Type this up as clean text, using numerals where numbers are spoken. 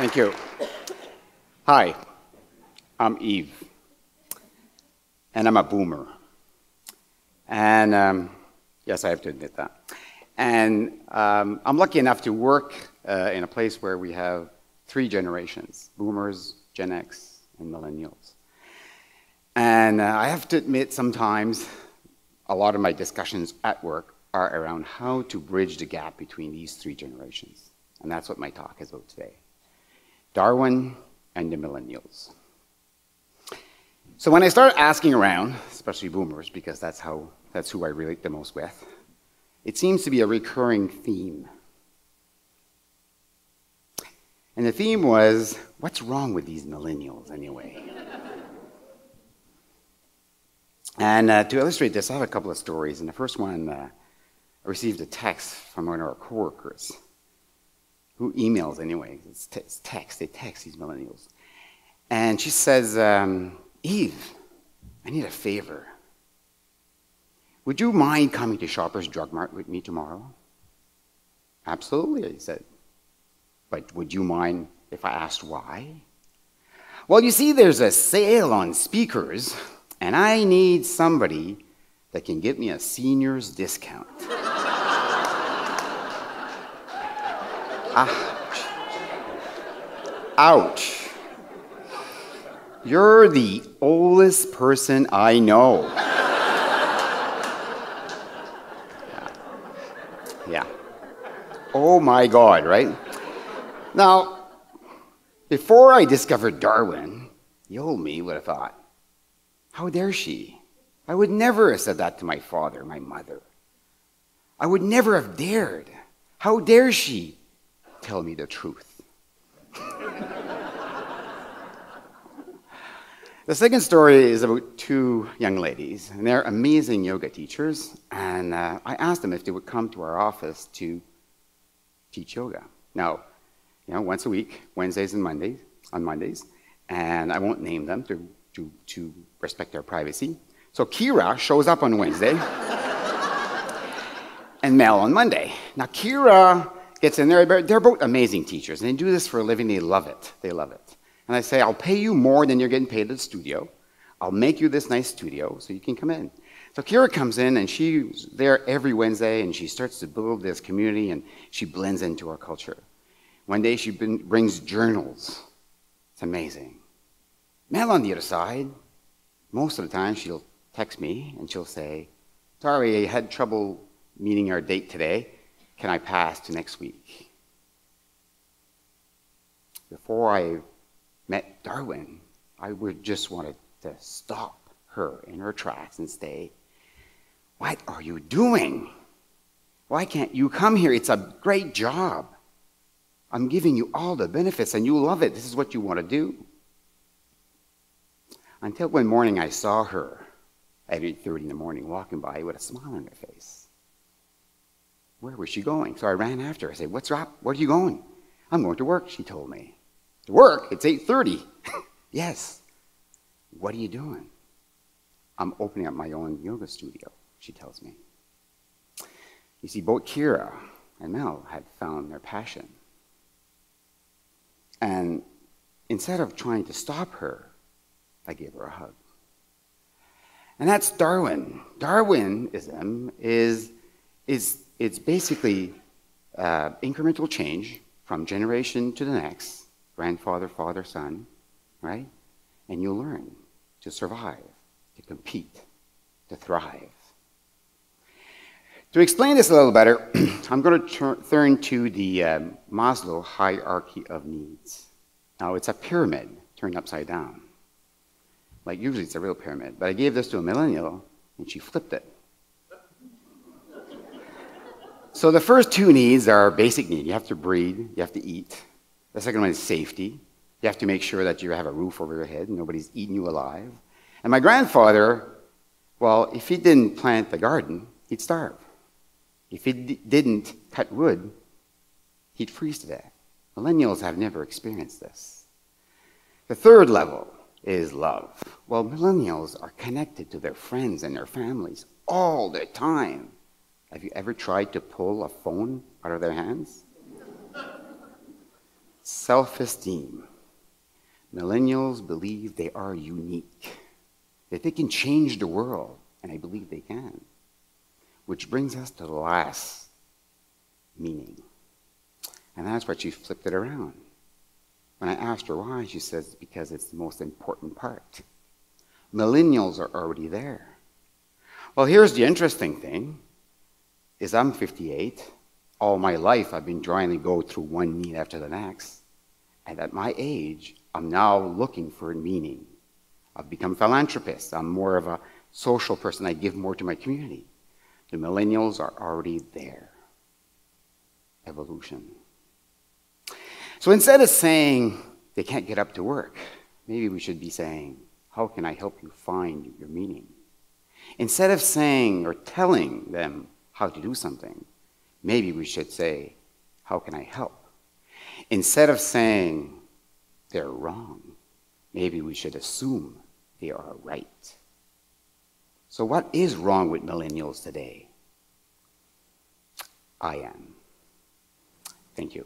Thank you. Hi, I'm Yves, and I'm a boomer. And yes, I have to admit that. And I'm lucky enough to work in a place where we have three generations: boomers, Gen X, and millennials. And I have to admit, sometimes a lot of my discussions at work are around how to bridge the gap between these three generations. And that's what my talk is about today: Darwin and the millennials. So when I started asking around, especially boomers, because that's who I relate the most with, it seems to be a recurring theme. And the theme was, what's wrong with these millennials anyway? And to illustrate this, I have a couple of stories. And the first one, I received a text from one of our coworkers, who emails anyway. It's text, they text these millennials. And she says, Yves, I need a favor. Would you mind coming to Shoppers Drug Mart with me tomorrow? Absolutely, I said. But would you mind if I asked why? Well, you see, there's a sale on speakers, and I need somebody that can get me a senior's discount. Ouch. Ouch. You're the oldest person I know. Yeah. Oh my God, right? Now, before I discovered Darwin, the old me would have thought, how dare she? I would never have said that to my father, my mother. I would never have dared. How dare she tell me the truth? The second story is about two young ladies, and they're amazing yoga teachers, and I asked them if they would come to our office to teach yoga. Now, once a week, Wednesdays and Mondays, and I won't name them to respect their privacy. So Kira shows up on Wednesday, and Mel on Monday. Now Kira gets in there. They're both amazing teachers, and they do this for a living. They love it. They love it. And I say, I'll pay you more than you're getting paid at the studio. I'll make you this nice studio so you can come in. So Kira comes in, and she's there every Wednesday, and she starts to build this community, and she blends into our culture. One day she brings journals. It's amazing. Mel on the other side, most of the time she'll text me, and she'll say, sorry, I had trouble meeting our date today. Can I pass to next week? Before I met Darwin, I would just wanted to stop her in her tracks and say, what are you doing? Why can't you come here? It's a great job. I'm giving you all the benefits and you love it. This is what you want to do. Until one morning I saw her at 8:30 in the morning walking by with a smile on her face. Where was she going? So I ran after her. I said, what's up? Where are you going? I'm going to work, she told me. To work? It's 8:30. Yes. What are you doing? I'm opening up my own yoga studio, she tells me. You see, both Kira and Mel had found their passion. And instead of trying to stop her, I gave her a hug. And that's Darwin. Darwinism is it's basically incremental change from generation to the next, grandfather, father, son, right? And you'll learn to survive, to compete, to thrive. To explain this a little better, I'm going to turn to the Maslow hierarchy of needs. Now, it's a pyramid turned upside down. Like, usually it's a real pyramid, but I gave this to a millennial, and she flipped it. So the first two needs are basic needs. You have to breathe, you have to eat. The second one is safety. You have to make sure that you have a roof over your head and nobody's eating you alive. And my grandfather, well, if he didn't plant the garden, he'd starve. If he didn't cut wood, he'd freeze to death. Millennials have never experienced this. The third level is love. Well, millennials are connected to their friends and their families all the time. Have you ever tried to pull a phone out of their hands? Self-esteem. Millennials believe they are unique, that they can change the world, and I believe they can. Which brings us to the last meaning. And that's why she flipped it around. When I asked her why, she says, because it's the most important part. Millennials are already there. Well, here's the interesting thing, is I'm 58. All my life, I've been trying to go through one need after the next. And at my age, I'm now looking for meaning. I've become a philanthropist. I'm more of a social person. I give more to my community. The millennials are already there. Evolution. So instead of saying they can't get up to work, maybe we should be saying, how can I help you find your meaning? Instead of saying or telling them how to do something, maybe we should say, how can I help? Instead of saying they're wrong, maybe we should assume they are right. So what is wrong with millennials today? I am. Thank you.